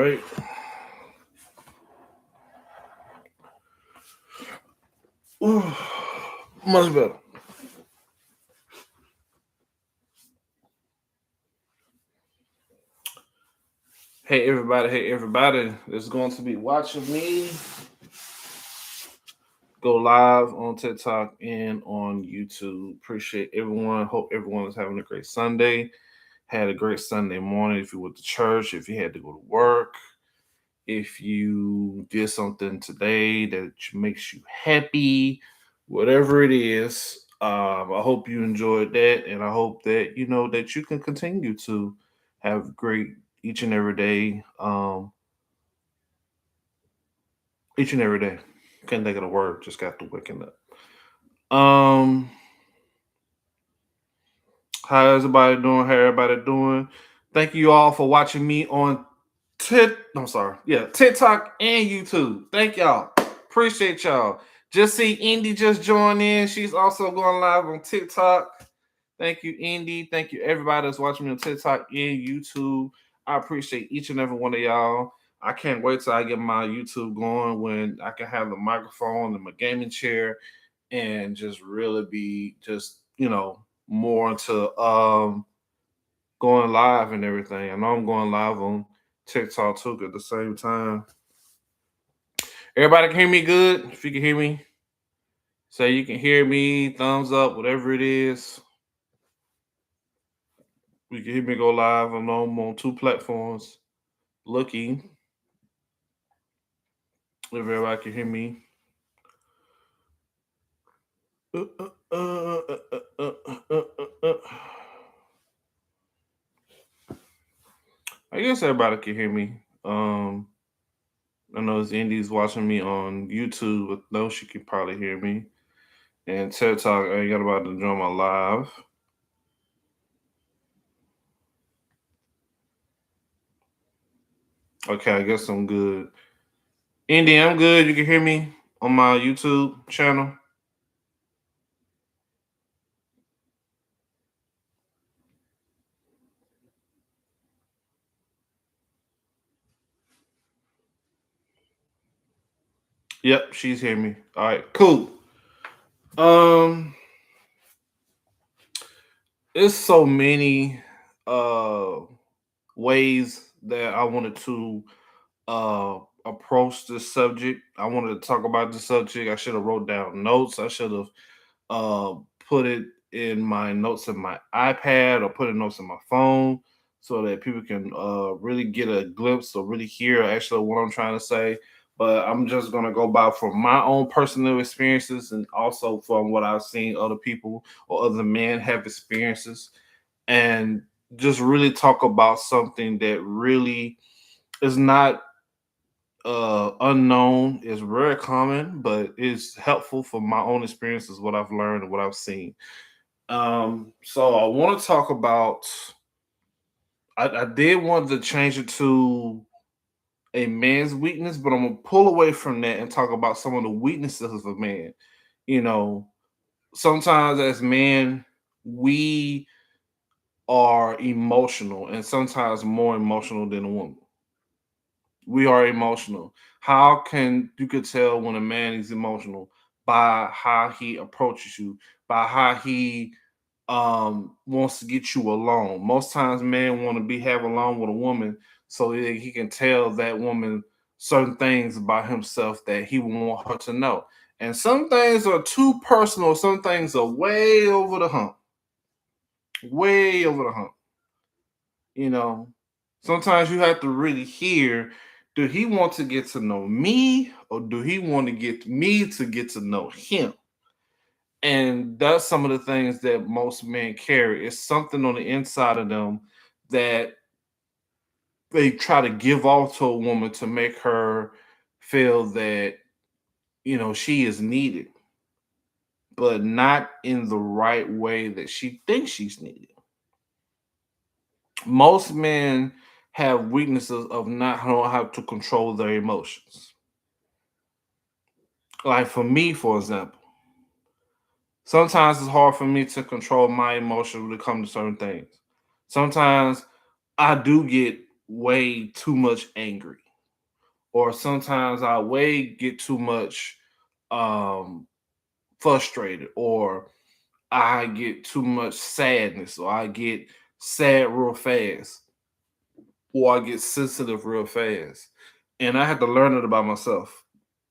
right. Ooh, much better. Hey everybody. That's going to be watching me go live on TikTok and on YouTube. Appreciate everyone. Hope everyone is having a great Sunday. Had a great Sunday morning if you went to church, if you had to go to work, if you did something today that makes you happy, whatever it is. I hope you enjoyed that, and I hope that you know that you can continue to have great each and every day. Each and every day. Can't think of the word. Just got to waking up. Um, how everybody doing? How everybody doing? Thank you all for watching me on TikTok and YouTube. Thank y'all. Appreciate y'all. Just see Indy just joined in. She's also going live on TikTok. Thank you, Indy. Thank you, everybody that's watching me on TikTok and YouTube. I appreciate each and every one of y'all. I can't wait till I get my YouTube going when I can have the microphone and my gaming chair and just really be just, more into going live and everything. I know I'm going live on TikTok too at the same time. Everybody can hear me good? If you can hear me, say you can hear me, thumbs up, whatever it is. You can hear me go live. I'm on two platforms looking. If everybody can hear me. Uh, uh, uh, uh, uh, uh, uh, uh. I guess everybody can hear me. I know it's Indy's watching me on YouTube, but no, she can probably hear me. And TikTok, I ain't got about to join my live. Okay, I guess I'm good. Indy, I'm good. You can hear me on my YouTube channel. Yep, she's hearing me. All right, cool. Um, There's so many uh ways that I wanted to uh approach this subject. I wanted to talk about this subject. I should have wrote down notes. I should have uh put it in my notes in my iPad or put in notes in my phone so that people can really get a glimpse or really hear actually what I'm trying to say. But I'm just gonna go by from my own personal experiences and also from what I've seen other people or other men have experiences and just really talk about something that really is not unknown, is very common, but is helpful for my own experiences, what I've learned and what I've seen. So I want to talk about. I did want to change it to a man's weakness, but I'm gonna pull away from that and talk about some of the weaknesses of a man. You know, sometimes as men, we are emotional, and sometimes more emotional than a woman. We are emotional. How can you could tell when a man is emotional by how he approaches you, by how he wants to get you alone. Most times men want to be have alone with a woman so that he can tell that woman certain things about himself that he want her to know. And some things are too personal, some things are way over the hump. Way over the hump. You know, sometimes you have to really hear, do he want to get to know me or do he want to get me to get to know him? And that's some of the things that most men carry. It's something on the inside of them that they try to give off to a woman to make her feel that, she is needed, but not in the right way that she thinks she's needed. Most men have weaknesses of not knowing how to control their emotions. Like for me, for example, sometimes it's hard for me to control my emotions when it comes to certain things. Sometimes I do get way too much angry, or sometimes I way get too much um frustrated, or I get too much sadness, or I get sad real fast, or I get sensitive real fast. And I had to learn it about myself,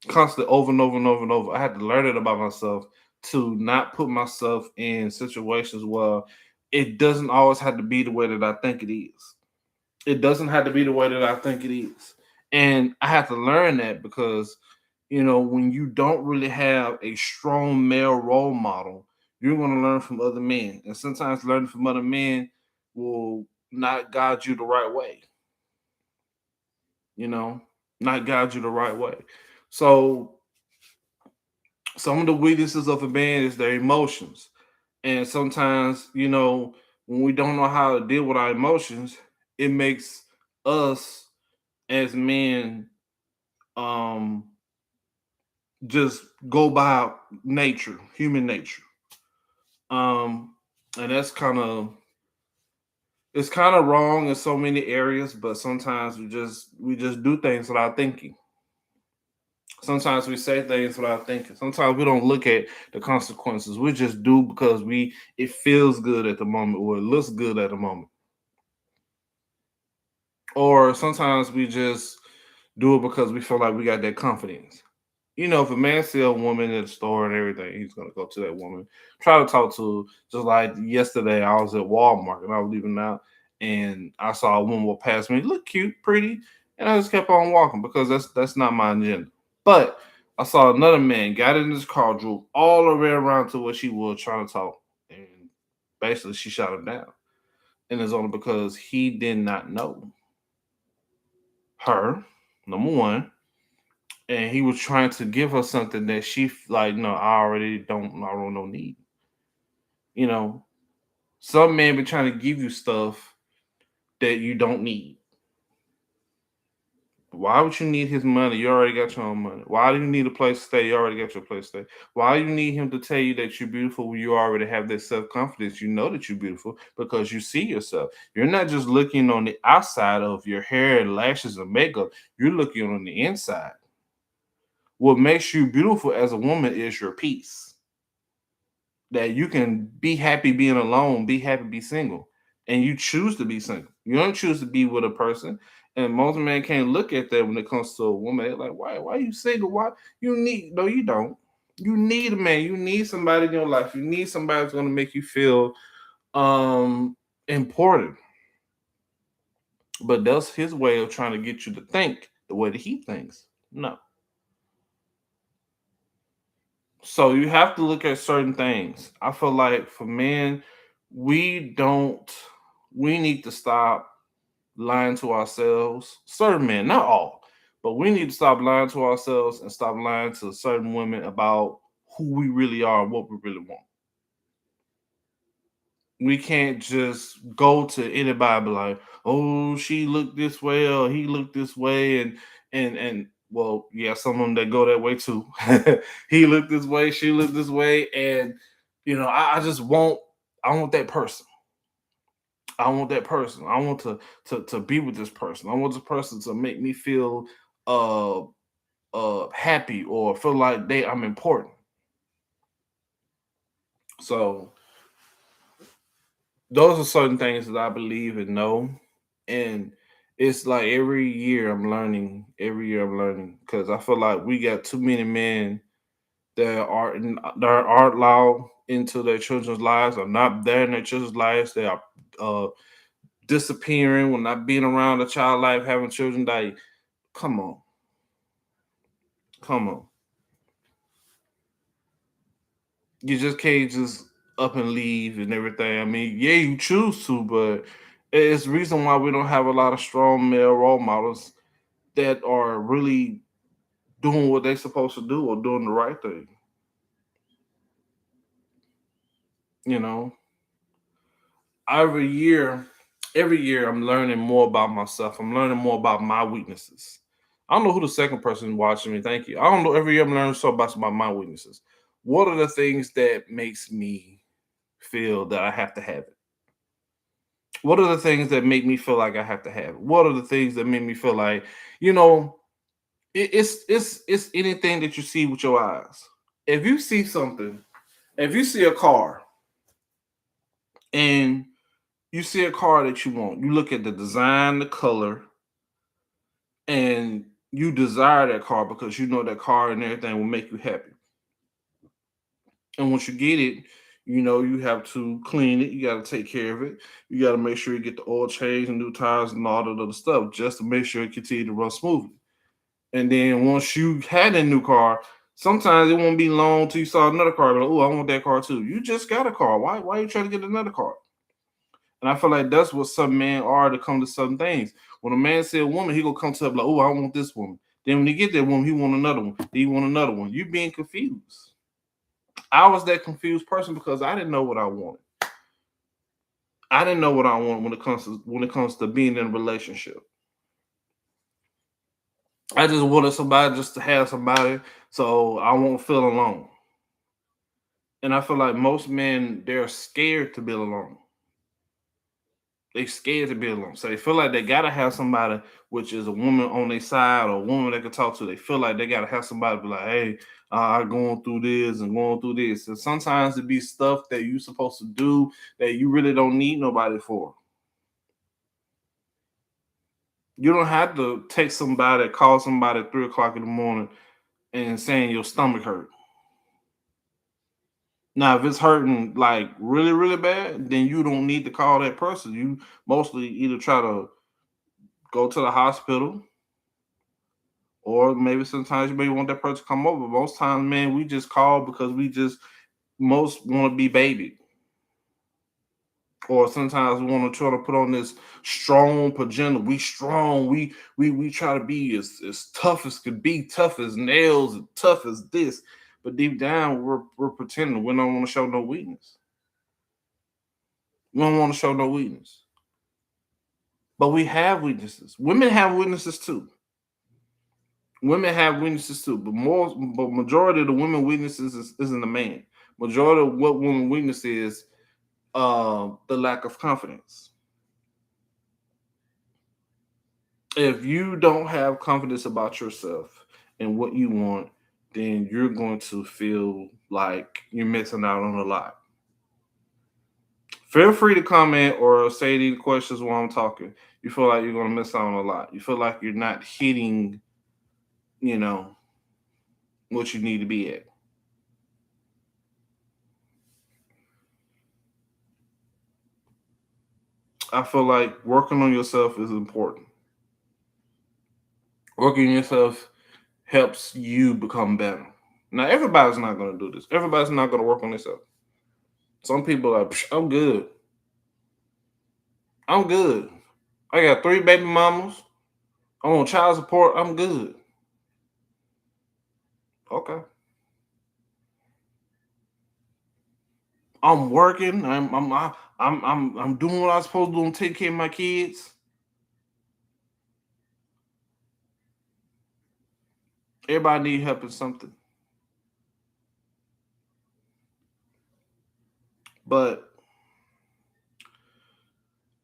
constantly, over and over and over and over. I had to learn it about myself to not put myself in situations where it doesn't always have to be the way that I think it is. It doesn't have to be the way that I think it is. And I had to learn that because, when you don't really have a strong male role model, you're going to learn from other men. And sometimes learning from other men will not guide you the right way, you know, not guide you the right way. So, some of the weaknesses of a man is their emotions. And sometimes, when we don't know how to deal with our emotions, it makes us as men um just go by nature, human nature. Um and that's kind of wrong in so many areas, but sometimes we just do things without thinking. Sometimes we say things without thinking. Sometimes we don't look at the consequences. We just do because we it feels good at the moment, or it looks good at the moment. Or sometimes we just do it because we feel like we got that confidence. If a man see a woman in the store and everything, he's gonna go to that woman, try to talk to her. Just like yesterday, I was at Walmart and I was leaving out, and I saw a woman walk past me, look cute, pretty, and I just kept on walking because that's not my agenda. But I saw another man got in his car, drove all the way around to where she was trying to talk, and basically she shot him down. And it's only because he did not know her, number one, and he was trying to give her something that she like, no, I don't no need. You know, some men be trying to give you stuff that you don't need. Why would you need his money? You already got your own money. Why do you need a place to stay? You already got your place to stay. Why do you need him to tell you that you're beautiful when you already have that self confidence? You know that you're beautiful because you see yourself. You're not just looking on the outside of your hair and lashes and makeup. You're looking on the inside. What makes you beautiful as a woman is your peace, that you can be happy being alone, be happy, be single, and you choose to be single. You don't choose to be with a person. And most men can't look at that when it comes to a woman. They're like, why? Why are you single? Why you need? No, you don't. You need a man. You need somebody in your life. You need somebody that's going to make you feel important. But that's his way of trying to get you to think the way that he thinks. No. So you have to look at certain things. I feel like for men, we don't we need to stop lying to ourselves. Certain men, not all, but we need to stop lying to ourselves and stop lying to certain women about who we really are and what we really want. We can't just go to anybody and be like, oh, she looked this way or he looked this way, and well, yeah, some of them that go that way too. He looked this way, she looked this way, and I just want that person. I want that person. I want to be with this person. I want this person to make me feel uh happy or feel like I'm important. So those are certain things that I believe and know. And it's like every year I'm learning. Every year I'm learning because I feel like we got too many men that aren't allowed into their children's lives, or not there in their children's lives. They are uh, disappearing, when not being around a child life, having children. Like, come on, come on. You just can't just up and leave and everything. I mean, yeah, you choose to, but it's the reason why we don't have a lot of strong male role models that are really doing what they're supposed to do or doing the right thing. You know, every year, every year I'm learning more about myself. I'm learning more about my weaknesses. I don't know who the second person watching me. Thank you. I don't know. Every year I'm learning so much about my weaknesses. What are the things that makes me feel that I have to have it? What are the things that make me feel like I have to have it? What are the things that make me feel like, you know, it's anything that you see with your eyes. If you see something, if you see a car and you see a car that you want, you look at the design, the color, and you desire that car because you know that car and everything will make you happy. And once you get it, you have to clean it. You got to take care of it. You got to make sure you get the oil change and new tires and all that other stuff just to make sure it continue to run smoothly. And then once you had a new car, sometimes it won't be long till you saw another car. Like, oh, I want that car too. You just got a car. Why are you trying to get another car? And I feel like that's what some men are to come to some things. When a man see a woman, he gonna come to her like, oh, I want this woman. Then when he get that woman, he want another one. Then he want another one. You being confused. I was that confused person because I didn't know what I wanted. I didn't know what I want when it comes to being in a relationship. I just wanted somebody just to have somebody so I won't feel alone. And I feel like most men they're scared to be alone. They scared to be alone. So they feel like they gotta have somebody, which is a woman on their side or a woman they can talk to. They feel like they gotta have somebody be like, hey, I'm going through this and going through this. And sometimes it be stuff that you supposed to do that you really don't need nobody for. You don't have to text somebody, call somebody at 3 o'clock in the morning and saying your stomach hurt. Now, if it's hurting like really, really bad, then you don't need to call that person. You mostly either try to go to the hospital or maybe sometimes you may want that person to come over. Most times, man, we just call because we just most want to be baby. Or sometimes we want to try to put on this strong agenda. We strong. We try to be as tough as could be, tough as nails, tough as this. But deep down, we're pretending. We don't want to show no weakness. We don't want to show no weakness. But we have weaknesses. Women have weaknesses too. Women have weaknesses too. But majority of the women weaknesses isn't the man. Majority of what women weakness is the lack of confidence. If you don't have confidence about yourself and what you want, then you're going to feel like you're missing out on a lot. Feel free to comment or say these questions while I'm talking. You feel like you're going to miss out on a lot. You feel like you're not hitting, you know, what you need to be at. I feel like working on yourself is important. Working on yourself helps you become better. Now, everybody's not going to do this. Everybody's not going to work on themselves. Some people are, like, I'm good. I'm good. I got 3 baby mamas. I'm on child support. I'm good. Okay. I'm working. I'm doing what I'm supposed to do and take care of my kids. Everybody need help in something. But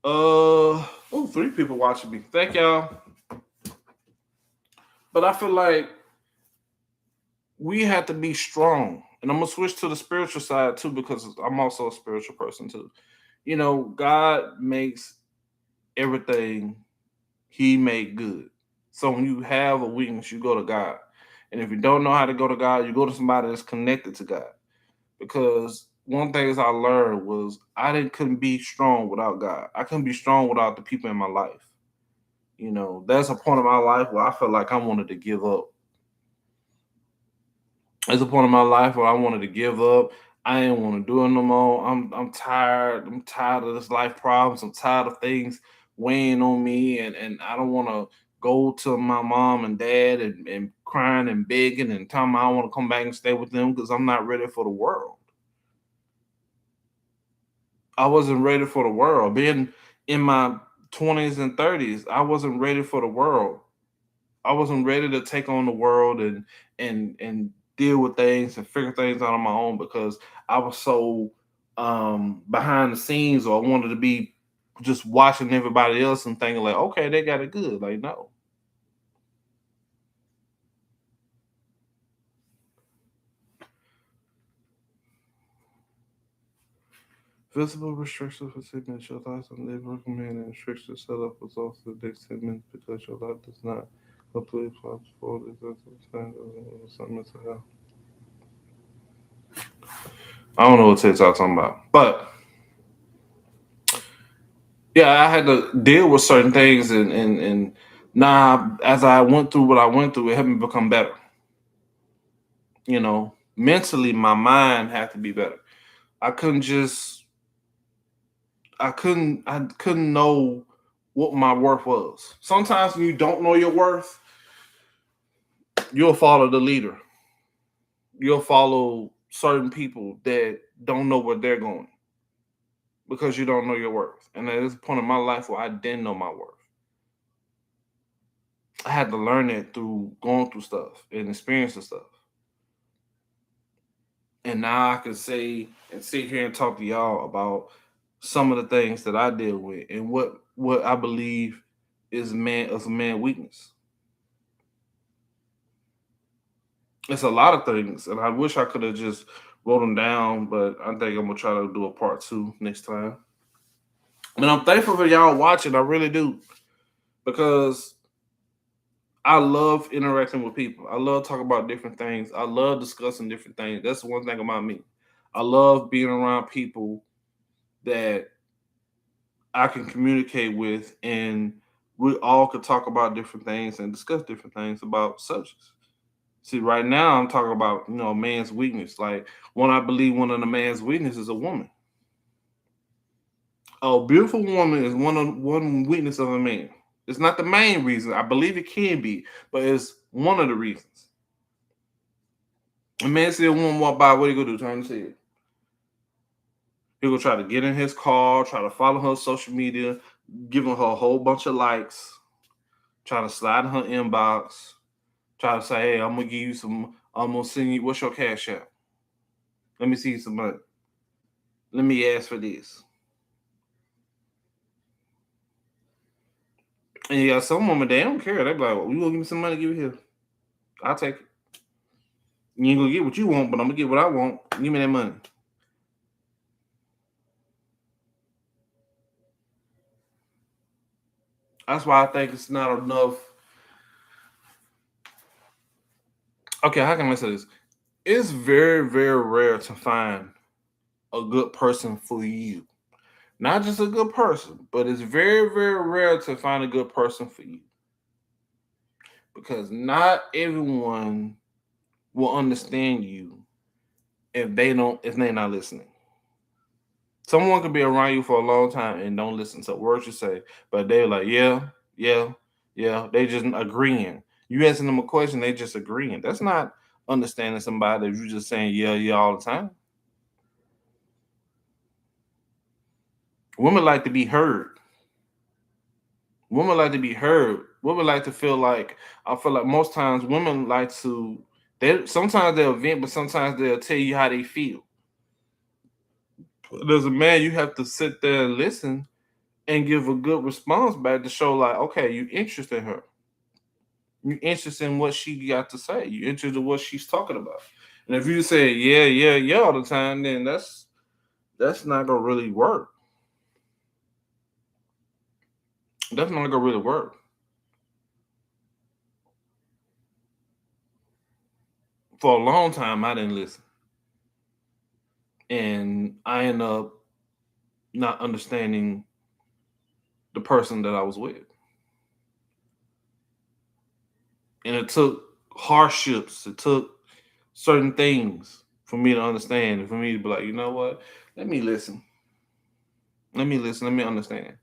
oh, 3 people watching me. Thank y'all. But I feel like we have to be strong. And I'm gonna switch to the spiritual side too because I'm also a spiritual person too. God makes everything He made good. So when you have a weakness, you go to God. And if you don't know how to go to God, you go to somebody that's connected to God. Because one thing I learned was I didn't couldn't be strong without God. I couldn't be strong without the people in my life. There's a point in my life where I felt like I wanted to give up. There's a point in my life where I wanted to give up. I didn't want to do it no more. I'm tired. I'm tired of this life problems. I'm tired of things weighing on me, and I don't want to go to my mom and dad and crying and begging and telling them I want to come back and stay with them because I'm not ready for the world. I wasn't ready for the world. Being in my 20s and 30s, I wasn't ready for the world. I wasn't ready to take on the world and deal with things and figure things out on my own because I was so behind the scenes or I wanted to be just watching everybody else and thinking like, okay, they got it good. Like, no. Visible restrictions for 10 minutes. Your life and live recommend and restrictions set up results for the next 10 minutes because your life does not completely plunge forward. Some mental health. I don't know what TikTok talking about, but yeah, I had to deal with certain things, and now as I went through what I went through, it helped me become better. Mentally, my mind had to be better. I couldn't just, I couldn't know what my worth was. Sometimes when you don't know your worth, you'll follow the leader. You'll follow certain people that don't know where they're going because you don't know your worth. And at this point in my life where I didn't know my worth, I had to learn it through going through stuff and experiencing stuff. And now I can say and sit here and talk to y'all about some of the things that I deal with and what I believe is a man weakness. It's a lot of things, and I wish I could have just wrote them down, but I think I'm gonna try to do a part two next time. And I'm thankful for y'all watching. I really do because I love interacting with people. I love talking about different things. I love discussing different things. That's the one thing about me. I love being around people that I can communicate with, and we all could talk about different things and discuss different things about subjects. See, right now I'm talking about man's weakness. Like I believe one of the man's weakness is a woman. A beautiful woman is one weakness of a man. It's not the main reason. I believe it can be, but it's one of the reasons. A man see a woman walk by, what he gonna do? Turn his head. He gonna try to get in his car, try to follow her on social media, giving her a whole bunch of likes, try to slide in her inbox, try to say, "Hey, I'm gonna give you some. I'm gonna send you. What's your cash app? Let me see some money. Let me ask for this." And you got some women they don't care. They be like, well, "You gonna give me some money? Give it here. I'll take it. You ain't gonna get what you want, but I'm gonna get what I want. Give me that money." That's why I think it's not enough. Okay, how can I say this? It's very, very rare to find a good person for you. Not just a good person, but it's very, very rare to find a good person for you because not everyone will understand you if they're not listening. Someone could be around you for a long time and don't listen to words you say, but they're like, yeah, yeah, yeah. They just agreeing. You asking them a question, they just agreeing. That's not understanding somebody if you just saying yeah, yeah all the time. Women like to be heard. Women like to be heard. Women like to feel like I feel like most times women like to they sometimes they'll vent, but sometimes they'll tell you how they feel. As a man, you have to sit there and listen and give a good response back to show like, okay, you interested in her. You interested in what she got to say. You interested in what she's talking about. And if you say yeah, yeah, yeah all the time, then that's not gonna really work. That's not gonna really work. For a long time, I didn't listen, and I ended up not understanding the person that I was with, and it took hardships. It took certain things for me to understand and for me to be like, you know what? Let me listen. Let me listen. Let me understand.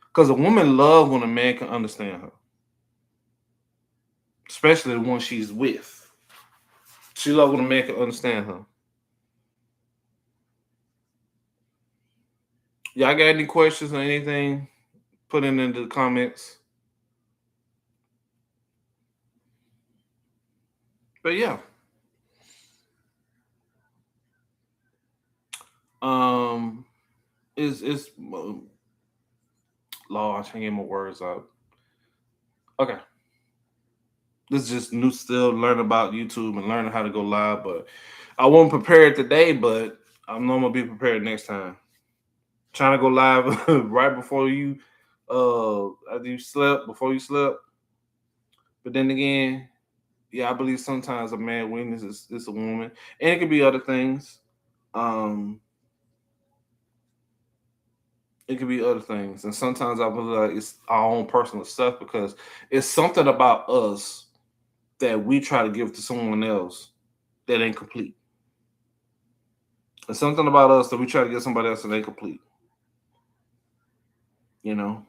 Because a woman love when a man can understand her, especially the one she's with. She love when a man can understand her. Y'all got any questions or anything? Put it into the comments. But yeah, um, is Lord, I can't get my words out. Okay. This is just new, still learning about YouTube and learning how to go live, but I wasn't prepared today, but I know I'm gonna be prepared next time. Trying to go live right before you after you slept, before you slept. But then again, yeah, I believe sometimes a man weakness is a woman. And it could be other things. Um it could be other things. And sometimes I believe like it's our own personal stuff because it's something about us that we try to give to someone else that ain't complete. It's something about us that we try to give somebody else that ain't complete. You know,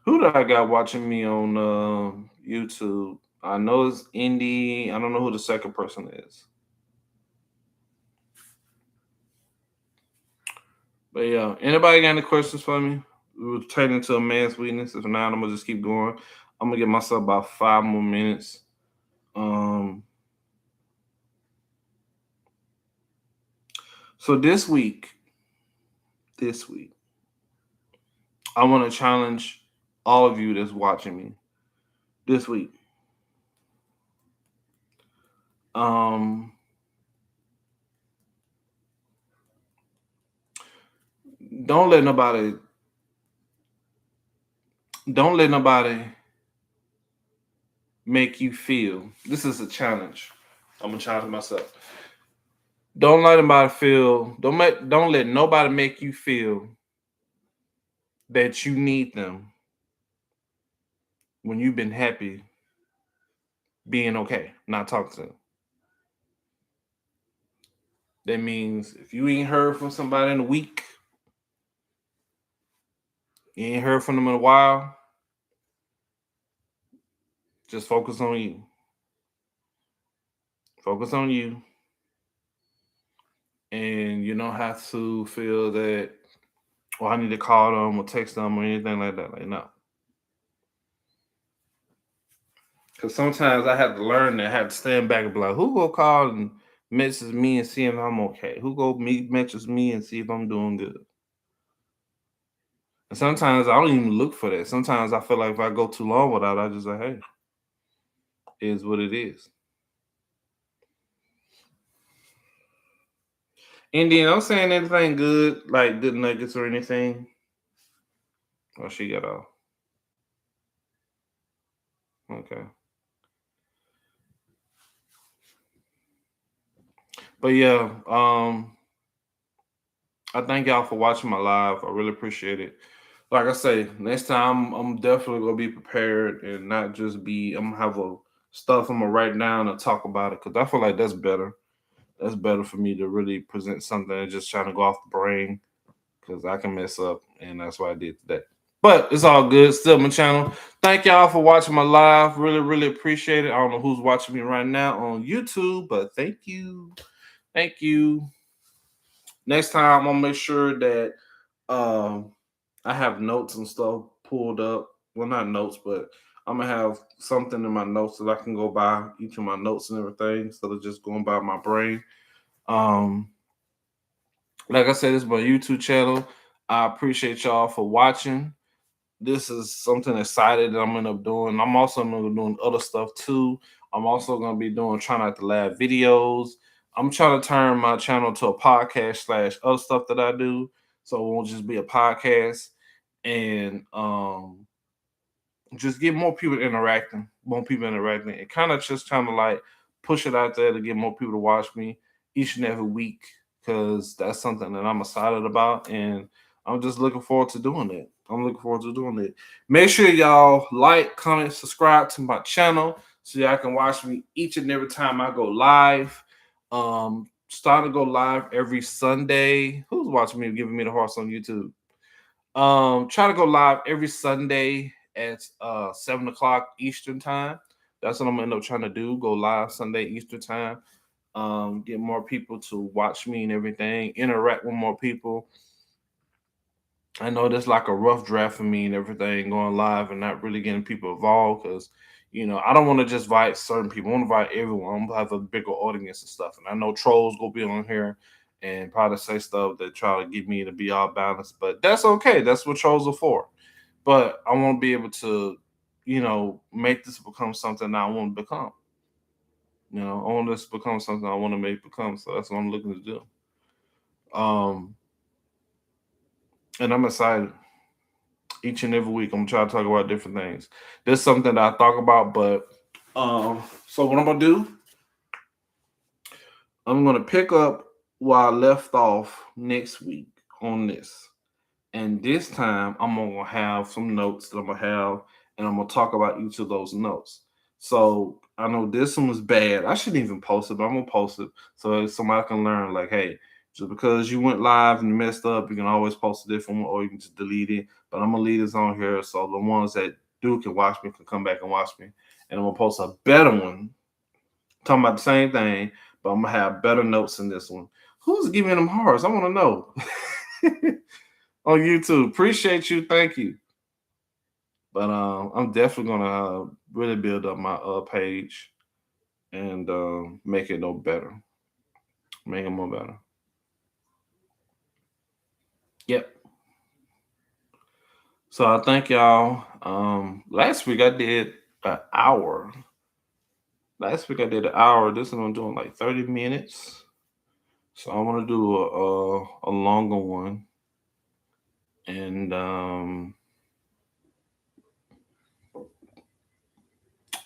who do I got watching me on YouTube? I know it's Indy. I don't know who the second person is, but yeah. Anybody got any questions for me? We were turning to a man's weakness. If not, I'm gonna just keep going. I'm gonna give myself about 5 more minutes. Um, so this week, I want to challenge all of you that's watching me this week. Um, don't let nobody don't let nobody make you feel. This is a challenge. I'm gonna challenge myself. Don't let nobody feel. Don't let nobody make you feel that you need them when you've been happy being okay, not talking to them. That means if you ain't heard from somebody in a week, you ain't heard from them in a while, just focus on you. Focus on you, and you don't have to feel that. Oh, I need to call them or text them or anything like that. Like no, because sometimes I have to learn that I have to stand back and be like, who go call and message me and see if I'm okay? Who go meet message me and see if I'm doing good? And sometimes I don't even look for that. Sometimes I feel like if I go too long without, I just like, hey, it is what it is. Indian, I'm saying anything good, like good nuggets or anything. Oh, she got off. Okay. But yeah, I thank y'all for watching my live. I really appreciate it. Like I say, next time I'm definitely gonna be prepared and not just be. I'm gonna have a stuff I'm gonna write down and talk about it because I feel like that's better. That's better for me to really present something and just trying to go off the brain because I can mess up and that's what I did today. But it's all good. Still my channel. Thank y'all for watching my live. Really, really appreciate it. I don't know who's watching me right now on YouTube, but thank you. Thank you. Next time I'm gonna make sure that um I have notes and stuff pulled up. Well, not notes, but I'm gonna have something in my notes that I can go by each of my notes and everything instead of just going by my brain. Um, like I said, this is my YouTube channel. I appreciate y'all for watching. This is something excited that I'm gonna end up doing. I'm also gonna be doing other stuff too. I'm also gonna be doing trying not to laugh videos. I'm trying to turn my channel to a podcast slash other stuff that I do. So it won't just be a podcast. And just get more people interacting, more people interacting, and kind of just kind of like push it out there to get more people to watch me each and every week because that's something that I'm excited about, and I'm just looking forward to doing it. I'm looking forward to doing it. Make sure y'all like, comment, subscribe to my channel so y'all can watch me each and every time I go live. Starting to go live every Sunday. Who's watching me giving me the horse on YouTube? Try to go live every Sunday at 7 o'clock Eastern time. That's what I'm gonna end up trying to do. Go live Sunday Eastern time. Get more people to watch me and everything. Interact with more people. I know that's like a rough draft for me and everything going live and not really getting people involved because I don't want to just invite certain people. I want to invite everyone. I'm gonna have a bigger audience and stuff. And I know trolls gonna be on here and probably say stuff that try to get me to be all balanced. But that's okay. That's what trolls are for. But I want to be able to, make this become something I want to become. I want this to become something I want to make become. So that's what I'm looking to do. Um, and I'm excited. Each and every week, I'm gonna try to talk about different things. This is something that I talk about, but so what I'm gonna do, I'm gonna pick up where I left off next week on this. And this time I'm gonna have some notes that I'm gonna have, and I'm gonna talk about each of those notes. So I know this one was bad. I shouldn't even post it, but I'm gonna post it so somebody can learn. Like, hey, just because you went live and messed up, you can always post a different one, or you can just delete it. But I'm gonna leave this on here so the ones that do can watch me can come back and watch me, and I'm gonna post a better one talking about the same thing, but I'm gonna have better notes in this one. Who's giving them hearts? I want to know. On YouTube. Appreciate you. Thank you. But I'm definitely gonna really build up my page and make it no better, make it more better. Yep. So I thank y'all. Last week I did an hour. Last week I did an hour. This one I'm doing like 30 minutes. So I want to do a longer one and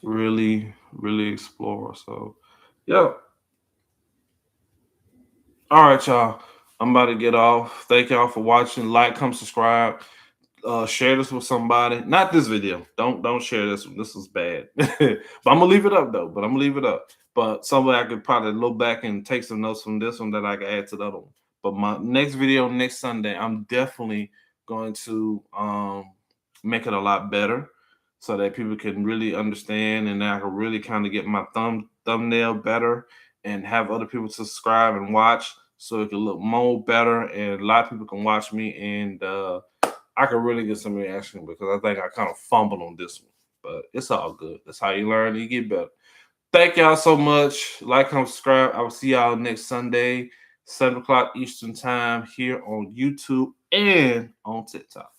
really explore. So yeah. All right, y'all. I'm about to get off. Thank y'all for watching. Like, come subscribe. Share this with somebody. Not this video. Don't share this one. This is bad. But I'm gonna leave it up though. But I'm gonna leave it up. But somebody I could probably look back and take some notes from this one that I can add to the other one. But my next video next Sunday, I'm definitely going to make it a lot better so that people can really understand and I can really kind of get my thumbnail better and have other people subscribe and watch so it can look more better and a lot of people can watch me and I can really get some reaction because I think I kind of fumbled on this one. But it's all good. That's how you learn and you get better. Thank y'all so much. Like, comment, subscribe. I will see y'all next Sunday, 7 o'clock Eastern time here on YouTube and on TikTok.